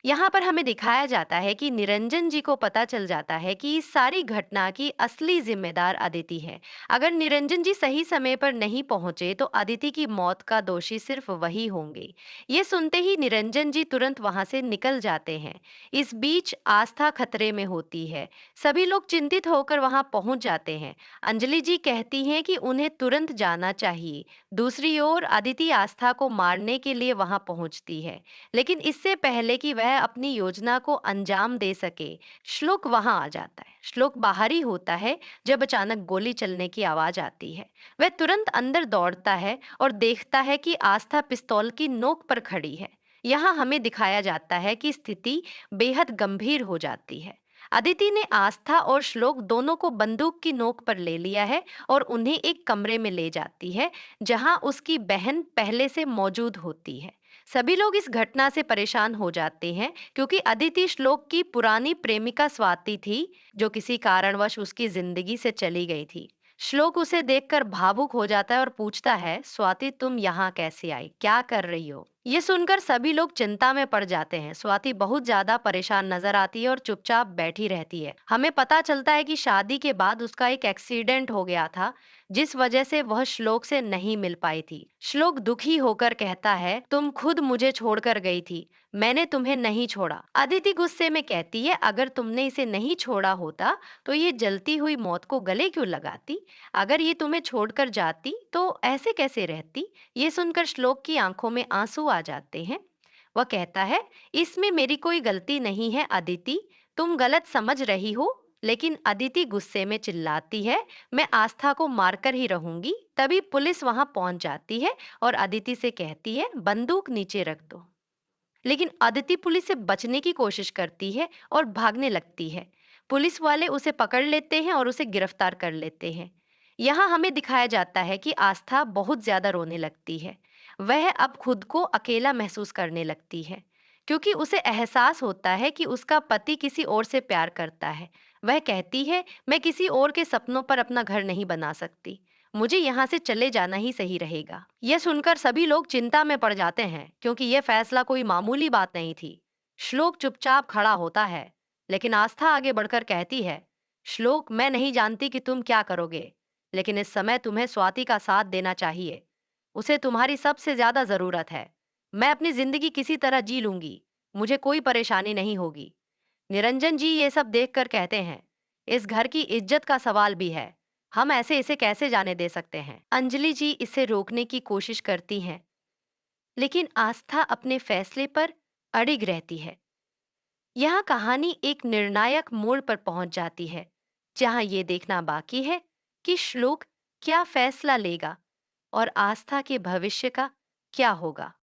यहाँ पर हमें दिखाया जाता है कि निरंजन जी को पता चल जाता है कि इस सारी घटना की असली जिम्मेदार अदिति है। अगर निरंजन जी सही समय पर नहीं पहुंचे तो अदिति की मौत का दोषी सिर्फ वही होंगे। ये सुनते ही निरंजन जी तुरंत वहां से निकल जाते हैं। इस बीच आस्था खतरे में होती है। सभी लोग चिंतित होकर वहां पहुंच जाते हैं। अंजलि जी कहती हैं कि उन्हें तुरंत जाना चाहिए। दूसरी ओर अदिति आस्था को मारने के लिए वहां पहुंचती है, लेकिन इससे पहले कि वह अपनी योजना को अंजाम दे सके, श्लोक वहां आ जाता है। श्लोक बाहर ही होता है जब अचानक गोली चलने की आवाज आती है। वह तुरंत अंदर दौड़ता है और देखता है कि आस्था पिस्तौल की नोक पर खड़ी है। यहाँ हमें दिखाया जाता है कि स्थिति बेहद गंभीर हो जाती है। अदिति ने आस्था और श्लोक दोनों को बंदूक की नोक पर ले लिया है और उन्हें एक कमरे में ले जाती है, जहां उसकी बहन पहले से मौजूद होती है। सभी लोग इस घटना से परेशान हो जाते हैं क्योंकि अदिति श्लोक की पुरानी प्रेमिका स्वाति थी, जो किसी कारणवश उसकी जिंदगी से चली गई थी। श्लोक उसे देखकर भावुक हो जाता है और पूछता है, स्वाति तुम यहाँ कैसे आई, क्या कर रही हो? ये सुनकर सभी लोग चिंता में पड़ जाते हैं। स्वाति बहुत ज्यादा परेशान नजर आती है और चुपचाप बैठी रहती है। हमें पता चलता है कि शादी के बाद उसका एक एक्सीडेंट हो गया था, जिस वजह से वह श्लोक से नहीं मिल पाई थी। श्लोक दुखी होकर कहता है, तुम खुद मुझे छोड़कर गई थी, मैंने तुम्हें नहीं छोड़ा। अदिति गुस्से में कहती है, अगर तुमने इसे नहीं छोड़ा होता तो ये जलती हुई मौत को गले क्यों लगाती? अगर ये तुम्हें छोड़कर जाती तो ऐसे कैसे रहती? ये सुनकर श्लोक की आंखों में आंसू आ जाते हैं। वह कहता है, इसमें मेरी कोई गलती नहीं है अदिति, तुम गलत समझ रही हो। लेकिन अदिति गुस्से में चिल्लाती है, मैं आस्था को मारकर ही रहूंगी। तभी पुलिस वहां पहुंच जाती है और अदिति से कहती है, बंदूक नीचे रख दो। लेकिन अदिति पुलिस से बचने की कोशिश करती है और भागने लगती है। पुलिस वाले उसे पकड़ लेते हैं और उसे गिरफ्तार कर लेते हैं। यहाँ हमें दिखाया जाता है कि आस्था बहुत ज्यादा रोने लगती है। वह अब खुद को अकेला महसूस करने लगती है, क्योंकि उसे एहसास होता है कि उसका पति किसी और से प्यार करता है। वह कहती है, मैं किसी और के सपनों पर अपना घर नहीं बना सकती, मुझे यहाँ से चले जाना ही सही रहेगा। यह सुनकर सभी लोग चिंता में पड़ जाते हैं, क्योंकि यह फैसला कोई मामूली बात नहीं थी। श्लोक चुपचाप खड़ा होता है, लेकिन आस्था आगे बढ़कर कहती है, श्लोक मैं नहीं जानती कि तुम क्या करोगे, लेकिन इस समय तुम्हें स्वाति का साथ देना चाहिए। उसे तुम्हारी सबसे ज्यादा जरूरत है। मैं अपनी जिंदगी किसी तरह जी लूंगी, मुझे कोई परेशानी नहीं होगी। निरंजन जी ये सब देखकर कहते हैं, इस घर की इज्जत का सवाल भी है, हम ऐसे इसे कैसे जाने दे सकते हैं? अंजलि जी इसे रोकने की कोशिश करती हैं, लेकिन आस्था अपने फैसले पर अड़िग रहती है। यहाँ कहानी एक निर्णायक मोड़ पर पहुंच जाती है, जहां ये देखना बाकी है कि श्लोक क्या फैसला लेगा और आस्था के भविष्य का क्या होगा।